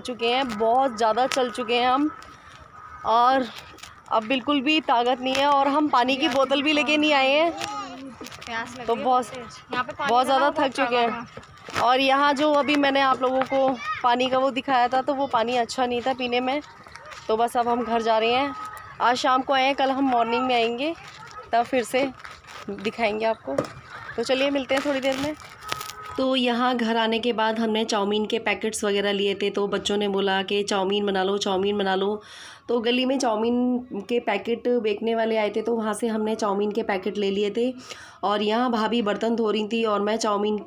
चुके हैं, बहुत ज़्यादा चल चुके हैं हम, और अब बिल्कुल भी ताकत नहीं है। और हम पानी की बोतल भी लेके नहीं आए हैं, तो बहुत ज़्यादा थक चुके हैं। और यहाँ जो अभी मैंने आप लोगों को पानी का वो दिखाया था, तो वो पानी अच्छा नहीं था पीने में। तो बस अब हम घर जा रहे हैं। आज शाम को आए हैं, कल हम मॉर्निंग में आएंगे, तब फिर से दिखाएंगे आपको। तो चलिए मिलते हैं थोड़ी देर में। तो यहाँ घर आने के बाद हमने चाउमीन के पैकेट्स वगैरह लिए थे, तो बच्चों ने बोला कि चाउमीन बना लो, चाउमीन बना लो। तो गली में चाउमीन के पैकेट बेचने वाले आए थे, तो वहाँ से हमने चाउमीन के पैकेट ले लिए थे। और यहाँ भाभी बर्तन धो रही थी और मैं चाउमीन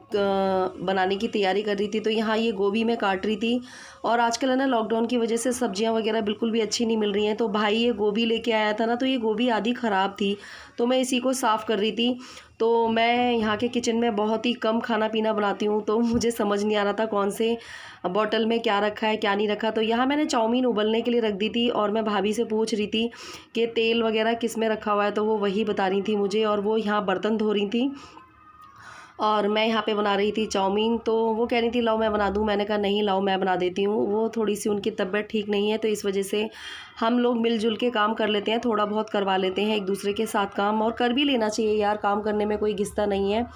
बनाने की तैयारी कर रही थी। तो यहाँ ये गोभी मैं काट रही थी, और आजकल है ना लॉकडाउन की वजह से सब्जियाँ वगैरह बिल्कुल भी अच्छी नहीं मिल रही हैं। तो भाई ये गोभी लेके आया था ना, तो ये गोभी आधी ख़राब थी, तो मैं इसी को साफ़ कर रही थी। तो मैं यहाँ के किचन में बहुत ही कम खाना पीना बनाती हूँ, तो मुझे समझ नहीं आ रहा था कौन से बॉटल में क्या रखा है क्या नहीं रखा। तो यहाँ मैंने चाउमीन उबलने के लिए रख दी थी, और मैं भाभी से पूछ रही थी कि तेल वगैरह किस में रखा हुआ है, तो वो वही बता रही थी मुझे। और वो यहाँ बर्तन धो रही थी और मैं यहाँ पे बना रही थी चाउमीन। तो वो कह रही थी लाओ मैं बना दूँ, मैंने कहा नहीं लाओ मैं बना देती हूँ। वो थोड़ी सी उनकी तबीयत ठीक नहीं है, तो इस वजह से हम लोग मिलजुल के काम कर लेते हैं, थोड़ा बहुत करवा लेते हैं एक दूसरे के साथ काम। और कर भी लेना चाहिए यार, काम करने में कोई घिसता नहीं है।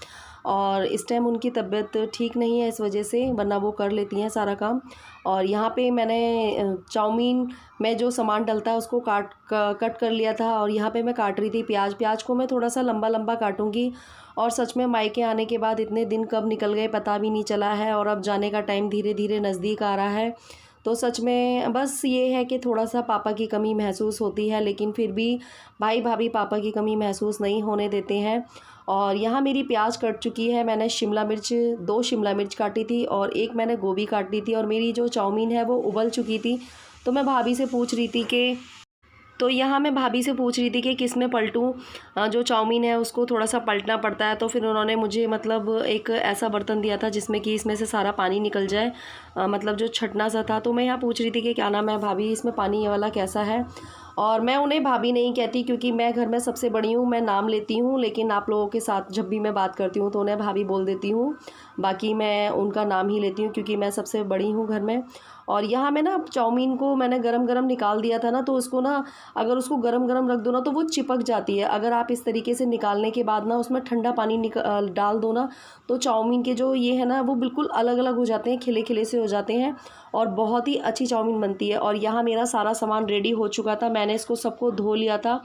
और इस टाइम उनकी तबीयत ठीक नहीं है इस वजह से, वरना वो कर लेती हैं सारा काम। और यहाँ पे मैंने चाउमीन में जो सामान डलता है उसको कट कर लिया था, और यहाँ पे मैं काट रही थी प्याज को मैं थोड़ा सा लंबा लंबा काटूंगी। और सच में मायके आने के बाद इतने दिन कब निकल गए पता भी नहीं चला है, और अब जाने का टाइम धीरे धीरे नज़दीक आ रहा है। तो सच में बस ये है कि थोड़ा सा पापा की कमी महसूस होती है, लेकिन फिर भी भाई भाभी पापा की कमी महसूस नहीं होने देते हैं। और यहाँ मेरी प्याज कट चुकी है, मैंने शिमला मिर्च 2 शिमला मिर्च काटी थी, और एक मैंने गोभी काटी थी, और मेरी जो चाउमीन है वो उबल चुकी थी। तो मैं भाभी से पूछ रही थी कि किस में पलटूँ। जो चाउमीन है उसको थोड़ा सा पलटना पड़ता है, तो फिर उन्होंने मुझे मतलब एक ऐसा बर्तन दिया था जिसमें कि इसमें से सारा पानी निकल जाए, मतलब जो छटना सा था। तो मैं यहाँ पूछ रही थी कि क्या नाम है भाभी, इसमें पानी ये वाला कैसा है। और मैं उन्हें भाभी नहीं कहती क्योंकि मैं घर में सबसे बड़ी हूँ, मैं नाम लेती हूँ, लेकिन आप लोगों के साथ जब भी मैं बात करती हूँ तो उन्हें भाभी बोल देती हूँ, बाकी मैं उनका नाम ही लेती हूँ क्योंकि मैं सबसे बड़ी हूँ घर में। और यहाँ मैं ना चाउमीन को मैंने गरम गरम निकाल दिया था ना, तो उसको ना अगर उसको गरम गरम रख दो ना तो वो चिपक जाती है। अगर आप इस तरीके से निकालने के बाद ना उसमें ठंडा पानी डाल दो ना, तो चाउमीन के जो ये है ना वो बिल्कुल अलग अलग हो जाते हैं, खिले खिले से हो जाते हैं, और बहुत ही अच्छी चाउमीन बनती है। और यहाँ मेरा सारा सामान रेडी हो चुका था, मैंने इसको सबको धो लिया था।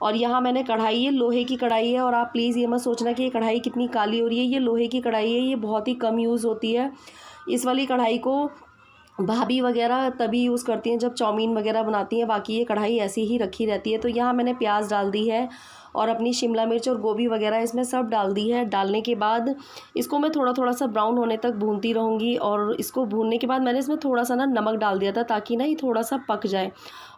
और यहाँ मैंने कढ़ाई, ये लोहे की कढ़ाई है, और आप प्लीज़ ये मत सोचना कि ये कढ़ाई कितनी काली हो रही है, ये लोहे की कढ़ाई है, ये बहुत ही कम यूज़ होती है। इस वाली कढ़ाई को भाभी वगैरह तभी यूज़ करती हैं जब चाउमीन वगैरह बनाती हैं, बाकी ये कढ़ाई ऐसी ही रखी रहती है। तो यहाँ मैंने प्याज डाल दी है, और अपनी शिमला मिर्च और गोभी वगैरह इसमें सब डाल दी है। डालने के बाद इसको मैं थोड़ा थोड़ा सा ब्राउन होने तक भूनती रहूँगी, और इसको भूनने के बाद मैंने इसमें थोड़ा सा ना नमक डाल दिया था ताकि ना ये थोड़ा सा पक जाए।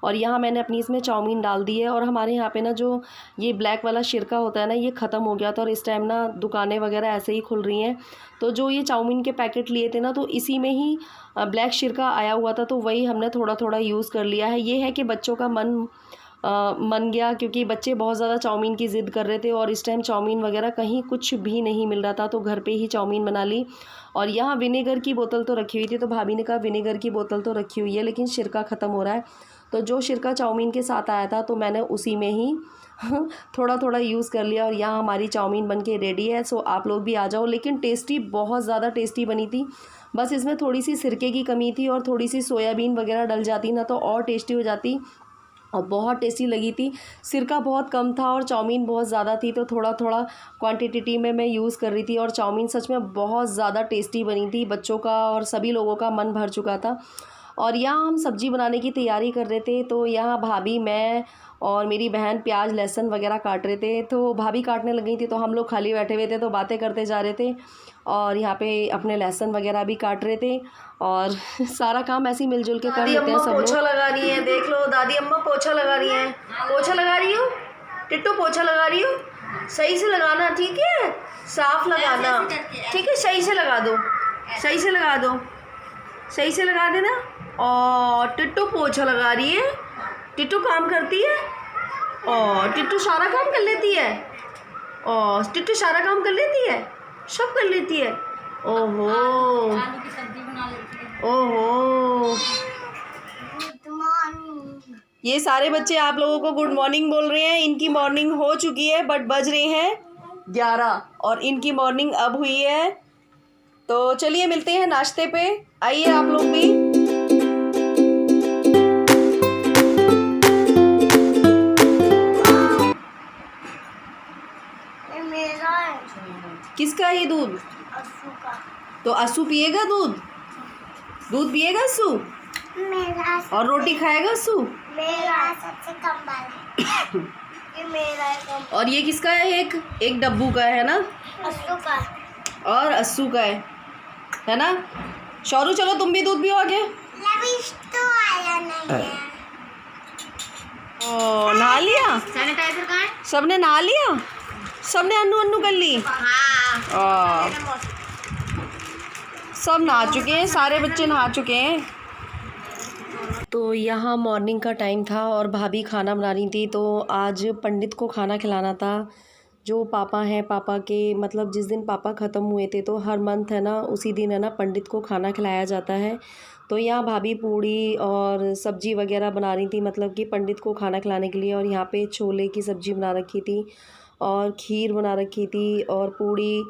और यहाँ मैंने अपनी इसमें चाउमीन डाल दी है। और हमारे यहाँ पे ना जो ये ब्लैक वाला सिरका होता है ना, ये ख़त्म हो गया था, और इस टाइम ना दुकानें वगैरह ऐसे ही खुल रही हैं। तो जो ये चाउमीन के पैकेट लिए थे ना, तो इसी में ही ब्लैक सिरका आया हुआ था, तो वही हमने थोड़ा थोड़ा यूज़ कर लिया है। ये है कि बच्चों का मन गया, क्योंकि बच्चे बहुत ज़्यादा चाउमीन की ज़िद कर रहे थे, और इस टाइम चाउमीन वगैरह कहीं कुछ भी नहीं मिल रहा था, तो घर पे ही चाउमीन बना ली। और यहाँ विनेगर की बोतल तो रखी हुई थी, तो भाभी ने कहा विनेगर की बोतल तो रखी हुई है लेकिन सिरका ख़त्म हो रहा है। तो जो सिरका चाउमीन के साथ आया था तो मैंने उसी में ही थोड़ा थोड़ा यूज़ कर लिया। और यहाँ हमारी चाउमीन बन के रेडी है, सो आप लोग भी आ जाओ। लेकिन टेस्टी, बहुत ज़्यादा टेस्टी बनी थी, बस इसमें थोड़ी सी सिरके की कमी थी, और थोड़ी सी सोयाबीन वगैरह डल जाती ना तो और टेस्टी हो जाती, और बहुत टेस्टी लगी थी। सिरका बहुत कम था और चाउमीन बहुत ज़्यादा थी, तो थोड़ा थोड़ा क्वांटिटी में मैं यूज़ कर रही थी। और चाउमीन सच में बहुत ज़्यादा टेस्टी बनी थी, बच्चों का और सभी लोगों का मन भर चुका था। और यहाँ हम सब्ज़ी बनाने की तैयारी कर रहे थे, तो यहाँ भाभी, मैं और मेरी बहन प्याज लहसुन वगैरह काट रहे थे। तो भाभी काटने लगी थी, तो हम लोग खाली बैठे हुए थे तो बातें करते जा रहे थे, और यहाँ पे अपने लहसुन वगैरह भी काट रहे थे। और सारा काम ऐसे ही मिलजुल के कर लेते हैं सब लोग। पोछा लगा रही है, देख लो दादी अम्मा पोछा लगा रही हैं। पोछा लगा रही हो टिट्टू, पोछा लगा रही हो, सही से लगाना, ठीक है, साफ लगाना, ठीक है, सही से लगा दो, सही से लगा दो, सही से लगा देना। और टिट्टू पोछा लगा रही है, टिट्टू काम करती है, और टिट्टू सारा काम कर लेती है, और टिट्टू सारा काम कर लेती है, सब कर लेती है। ओहो, आलू की सब्जी बना लेती है। ओहो, ये सारे बच्चे आप लोगों को गुड मॉर्निंग बोल रहे हैं। इनकी मॉर्निंग हो चुकी है बट बज रहे हैं 11 और इनकी मॉर्निंग अब हुई है। तो चलिए मिलते हैं नाश्ते पे, आइए आप लोग भी। मेरा है। किसका ये दूध? अस्सू का। तो अस्सू पिएगा दूध? दूध पिएगा अस्सू? मेरा। और रोटी खाएगा अस्सू? मेरा सबसे कम बाल। ये मेरा है। और ये किसका है? एक डब्बू का है ना? अस्सू का। और अस्सू का है ना? शौरू चलो तुम भी दूध पियो आगे। लविश तो आया नहीं है। ओ नहा लिया? सैनिटाइजर कहाँ है? सबने नहा लिया? सबने अन्नू अन्नू कर ली? हाँ। सब नहा चुके हैं, सारे बच्चे नहा चुके हैं। तो यहाँ मॉर्निंग का टाइम था और भाभी खाना बना रही थी। तो आज पंडित को खाना खिलाना था। जो पापा हैं, पापा के मतलब जिस दिन पापा ख़त्म हुए थे तो हर मंथ है ना उसी दिन है ना पंडित को खाना खिलाया जाता है। तो यहाँ भाभी पूड़ी और सब्ज़ी वगैरह बना रही थी मतलब कि पंडित को खाना खिलाने के लिए। और यहाँ पे छोले की सब्ज़ी बना रखी थी और खीर बना रखी थी और पूड़ी।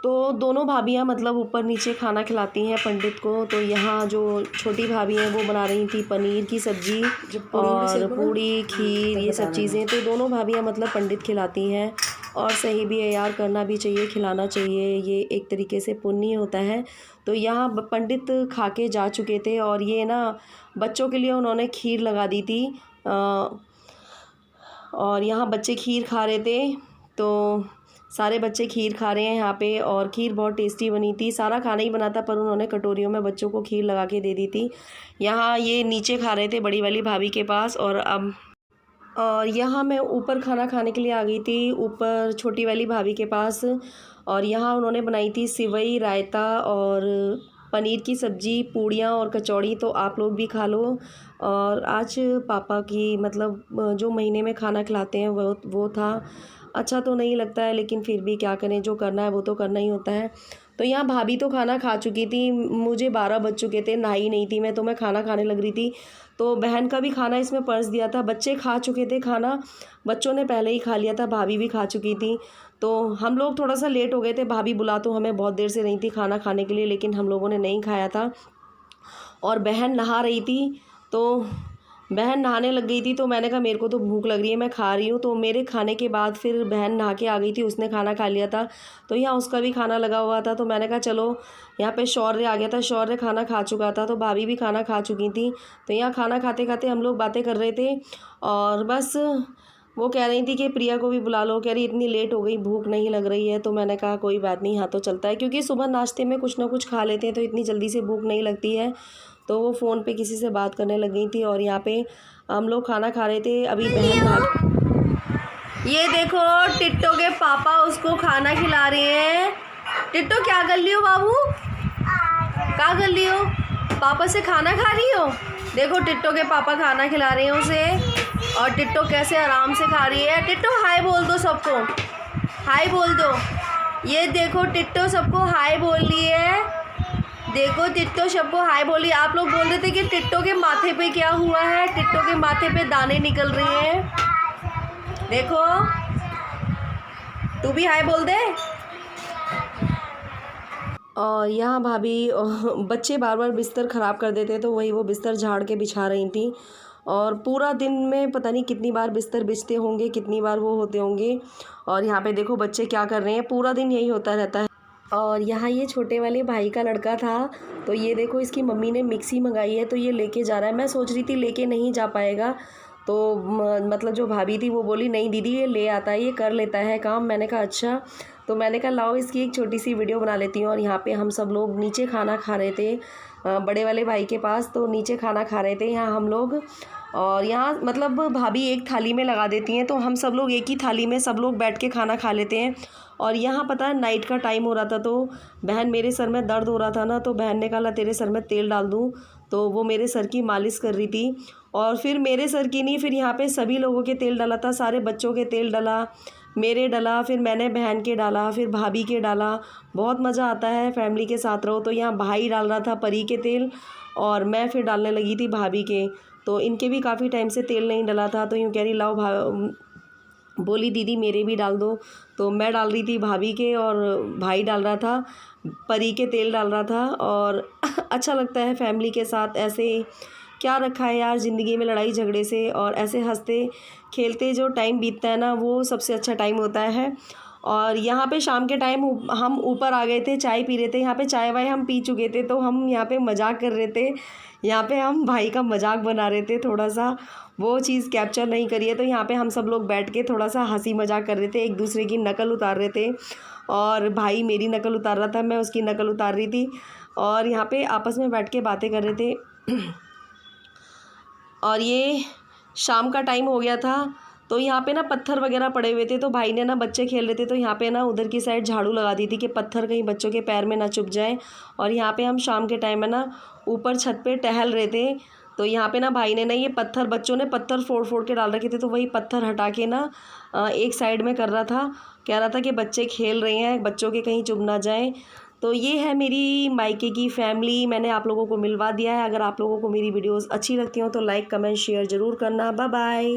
तो दोनों भाभियाँ मतलब ऊपर नीचे खाना खिलाती हैं पंडित को। तो यहाँ जो छोटी भाभी हैं वो बना रही थी पनीर की सब्ज़ी और पूड़ी खीर ये सब चीज़ें। तो दोनों भाभियाँ मतलब पंडित खिलाती हैं और सही भी है यार, करना भी चाहिए, खिलाना चाहिए, ये एक तरीके से पुण्य होता है। तो यहाँ पंडित खा के जा चुके थे और ये ना बच्चों के लिए उन्होंने खीर लगा दी थी और यहाँ बच्चे खीर खा रहे थे। तो सारे बच्चे खीर खा रहे हैं यहाँ पे और खीर बहुत टेस्टी बनी थी। सारा खाना ही बना था पर उन्होंने कटोरियों में बच्चों को खीर लगा के दे दी थी। यहाँ ये नीचे खा रहे थे बड़ी वाली भाभी के पास और यहाँ मैं ऊपर खाना खाने के लिए आ गई थी, ऊपर छोटी वाली भाभी के पास। और यहाँ उन्होंने बनाई थी सिवई, रायता और पनीर की सब्ज़ी, पूड़ियाँ और कचौड़ी। तो आप लोग भी खा लो। और आज पापा की मतलब जो महीने में खाना खिलाते हैं वो था। अच्छा तो नहीं लगता है लेकिन फिर भी क्या करें, जो करना है वो तो करना ही होता है। तो यहाँ भाभी तो खाना खा चुकी थी, मुझे 12 बज चुके थे, नहाई नहीं थी मैं, तो मैं खाना खाने लग रही थी। तो बहन का भी खाना इसमें पर्स दिया था, बच्चे खा चुके थे खाना, बच्चों ने पहले ही खा लिया था, भाभी भी खा चुकी थी। तो हम लोग थोड़ा सा लेट हो गए थे, भाभी बुला तो हमें बहुत देर से रही थी खाना खाने के लिए, लेकिन हम लोगों ने नहीं खाया था। और बहन नहा रही थी तो बहन नहाने लग गई थी। तो मैंने कहा मेरे को तो भूख लग रही है, मैं खा रही हूँ। तो मेरे खाने के बाद फिर बहन नहा के आ गई थी, उसने खाना खा लिया था। तो यहाँ उसका भी खाना लगा हुआ था। तो मैंने कहा चलो, यहाँ पे शौर्य आ गया था, शौर्य खाना खा चुका था, तो भाभी भी खाना खा चुकी थी। तो यहाँ खाना खाते खाते हम लोग बातें कर रहे थे और बस वो कह रही थी कि प्रिया को भी बुला लो, कह रही इतनी लेट हो गई, भूख नहीं लग रही है। तो मैंने कहा कोई बात नहीं, हाँ तो चलता है, क्योंकि सुबह नाश्ते में कुछ ना कुछ खा लेते हैं तो इतनी जल्दी से भूख नहीं लगती है। तो वो फ़ोन पे किसी से बात करने लग गई थी और यहाँ पे हम लोग खाना खा रहे थे। अभी बहन ये देखो टिट्टो के पापा उसको खाना खिला रहे हैं। टिट्टो क्या कर लियो बाबू, क्या कर लियो, पापा से खाना खा रही हो? देखो टिट्टो के पापा खाना खिला रहे हैं उसे और टिट्टो कैसे आराम से खा रही है। टिट्टो हाय बोल दो सबको, हाय बोल दो। ये देखो टिट्टो सबको हाय बोल रही है, देखो टिट्टो सबको हाय बोली। आप लोग बोल रहे थे कि टिट्टो के माथे पे क्या हुआ है, टिट्टो के माथे पे दाने निकल रहे हैं। देखो तू भी हाय बोल दे। और यहाँ भाभी बच्चे बार बार बिस्तर ख़राब कर देते तो वही वो बिस्तर झाड़ के बिछा रही थी। और पूरा दिन में पता नहीं कितनी बार बिस्तर बिछते होंगे, कितनी बार वो होते होंगे। और यहाँ पे देखो बच्चे क्या कर रहे हैं, पूरा दिन यही होता रहता है। और यहाँ ये छोटे वाले भाई का लड़का था, तो ये देखो इसकी मम्मी ने मिक्सी मंगाई है तो ये लेके जा रहा है। मैं सोच रही थी लेके नहीं जा पाएगा, तो मतलब जो भाभी थी वो बोली नहीं दीदी ये ले आता है, ये कर लेता है काम। मैंने कहा अच्छा, तो मैंने कहा लाओ इसकी एक छोटी सी वीडियो बना लेती हूँ। और यहाँ पे हम सब लोग नीचे खाना खा रहे थे बड़े वाले भाई के पास, तो नीचे खाना खा रहे थे यहाँ हम लोग। और यहाँ मतलब भाभी एक थाली में लगा देती हैं तो हम सब लोग एक ही थाली में सब लोग बैठ के खाना खा लेते हैं। और यहाँ पता है नाइट का टाइम हो रहा था तो बहन, मेरे सर में दर्द हो रहा था ना, तो बहन ने कहा तेरे सर में तेल डाल दूँ, तो वो मेरे सर की मालिश कर रही थी। और फिर मेरे सर की नहीं, फिर यहाँ पे सभी लोगों के तेल डाला था, सारे बच्चों के तेल डाला, मेरे डाला, फिर मैंने बहन के डाला, फिर भाभी के डाला। बहुत मज़ा आता है फैमिली के साथ रहो। तो यहाँ भाई डाल रहा था परी के तेल और मैं फिर डालने लगी थी भाभी के। तो इनके भी काफ़ी टाइम से तेल नहीं डला था, तो यूँ कह रही लाओ बोली दीदी मेरे भी डाल दो। तो मैं डाल रही थी भाभी के, और भाई डाल रहा था परी के तेल डाल रहा था। और अच्छा लगता है फैमिली के साथ ऐसे, क्या रखा है यार ज़िंदगी में लड़ाई झगड़े से, और ऐसे हंसते खेलते जो टाइम बीतता है ना, वो सबसे अच्छा टाइम होता है। और यहाँ पे शाम के टाइम हम ऊपर आ गए थे, चाय पी रहे थे। यहाँ पे चाय वाय हम पी चुके थे, तो हम यहाँ पे मजाक कर रहे थे। यहाँ पे हम भाई का मजाक बना रहे थे थोड़ा सा, वो चीज़ कैप्चर नहीं करी है। तो यहाँ पे हम सब लोग बैठ के थोड़ा सा हंसी मजाक कर रहे थे, एक दूसरे की नकल उतार रहे थे। और भाई मेरी नकल उतार रहा था, मैं उसकी नकल उतार रही थी, और यहाँ पे आपस में बैठ के बातें कर रहे थे। और ये शाम का टाइम हो गया था, तो यहाँ पे ना पत्थर वगैरह पड़े हुए थे, तो भाई ने ना, बच्चे खेल रहे थे तो यहाँ पे ना उधर की साइड झाड़ू लगा दी थी कि पत्थर कहीं बच्चों के पैर में ना चुभ जाए। और यहाँ पे हम शाम के टाइम में ना ऊपर छत पे टहल रहे थे, तो यहाँ पे ना भाई ने ना ये पत्थर, बच्चों ने पत्थर फोड़ फोड़ के डाल रखे थे, तो वही पत्थर हटा के ना एक साइड में कर रहा था, कह रहा था कि बच्चे खेल रहे हैं, बच्चों के कहीं चुभ ना जाए। तो ये है मेरी मायके की फैमिली, मैंने आप लोगों को मिलवा दिया है। अगर आप लोगों को मेरी वीडियोस अच्छी लगती हो तो लाइक कमेंट शेयर ज़रूर करना। Bye bye.